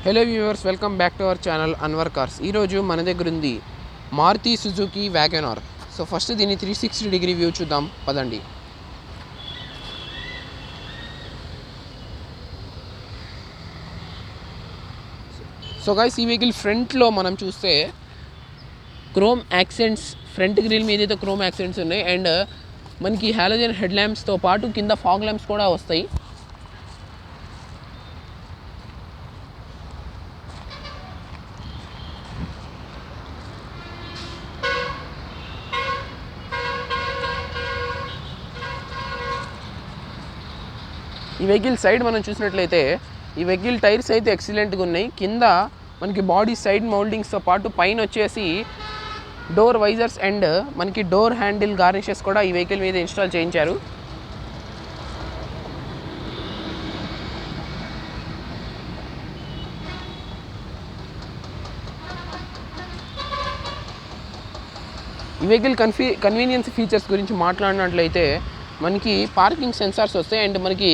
Hello viewers, welcome back to our channel Anwar cars. ఈరోజు మన దగ్గర ఉంది Maruti Suzuki WagonR. So first దీన్ని 360 వ్యూ చూద్దాం పదండి. సో గైస్, ఈ వెహికల్ ఫ్రంట్లో మనం చూస్తే క్రోమ్ యాక్సెంట్స్, ఫ్రంట్ గ్రిల్ మీద అయితే క్రోమ్ యాక్సెంట్స్ ఉన్నాయి. అండ్ మనకి హాలోజన్ హెడ్ ల్యాంప్స్తో పాటు కింద ఫాగ్ ల్యాంప్స్ కూడా వస్తాయి. ఈ వెహికల్ సైడ్ మనం చూసినట్లయితే ఈ వెహికల్ టైర్స్ అయితే ఎక్సలెంట్గా ఉన్నాయి. కింద మనకి బాడీ సైడ్ మౌల్డింగ్స్తో పాటు పైన వచ్చేసి డోర్ వైజర్స్ అండ్ మనకి డోర్ హ్యాండిల్ గార్నిషెస్ కూడా ఈ వెహికల్ మీద ఇన్స్టాల్ చేయించారు. ఈ వెహికల్ కన్వీనియన్స్ ఫీచర్స్ గురించి మాట్లాడినట్లయితే మనకి పార్కింగ్ సెన్సార్స్ వస్తాయి. అండ్ మనకి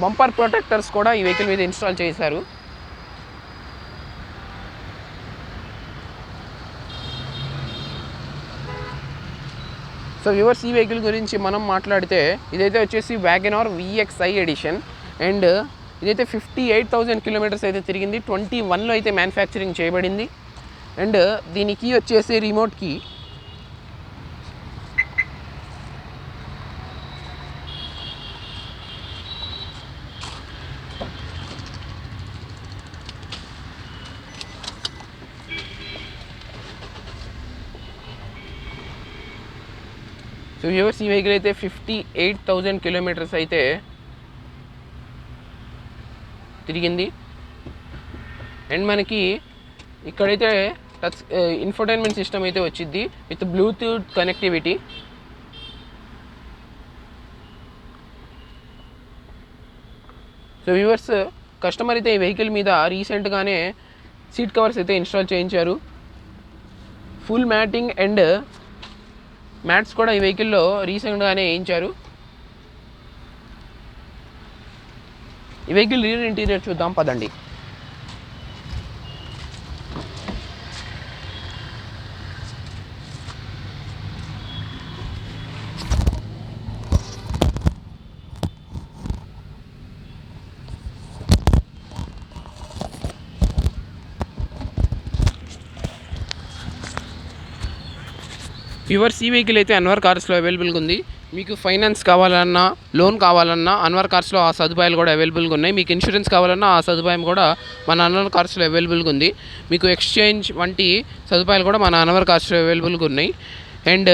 బంపర్ ప్రొటెక్టర్స్ కూడా ఈ వెహికల్ మీద ఇన్స్టాల్ చేశారు. సో వ్యూవర్స్, ఈ వెహికల్ గురించి మనం మాట్లాడితే ఇదైతే వచ్చేసి వ్యాగనార్ VXi ఎడిషన్. అండ్ ఇదైతే 58,000 కిలోమీటర్స్ అయితే తిరిగింది. 2021లో అయితే మ్యానుఫ్యాక్చరింగ్ చేయబడింది. అండ్ దీనికి వచ్చేసి రిమోట్ కీ. సో వ్యూవర్స్, ఈ వెహికల్ అయితే 58,000 కిలోమీటర్స్ అయితే తిరిగింది. అండ్ మనకి ఇక్కడైతే టచ్ ఇన్ఫోటైన్మెంట్ సిస్టమ్ అయితే వచ్చింది with Bluetooth connectivity. So viewers, customer అయితే ఈ వెహికల్ మీద రీసెంట్గానే సీట్ కవర్స్ అయితే ఇన్స్టాల్ చేయించారు. ఫుల్ మ్యాటింగ్ అండ్ మ్యాట్స్ కూడా ఈ వెహికల్లో రీసెంట్గానే వేయించారు. ఈ వెహికల్ రియర్ ఇంటీరియర్ చూద్దాం పదండి. వ్యూవర్స్, ఈ వెహికల్ అయితే అన్వర్ కార్స్లో అవైలబుల్గా ఉంది. మీకు ఫైనాన్స్ కావాలన్నా, లోన్ కావాలన్నా అన్వర్ కార్స్లో ఆ సదుపాయాలు కూడా అవైలబుల్గా ఉన్నాయి. మీకు ఇన్సూరెన్స్ కావాలన్నా ఆ సదుపాయం కూడా మన అన్వర్ కార్స్లో అవైలబుల్గా ఉంది. మీకు ఎక్స్చేంజ్ వంటి సదుపాయాలు కూడా మన అన్వర్ కార్స్లో అవైలబుల్గా ఉన్నాయి. అండ్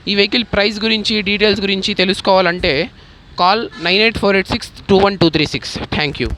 ఈ వెహికల్ ప్రైస్ గురించి, డీటెయిల్స్ గురించి తెలుసుకోవాలంటే కాల్ 9848621236. Thank you.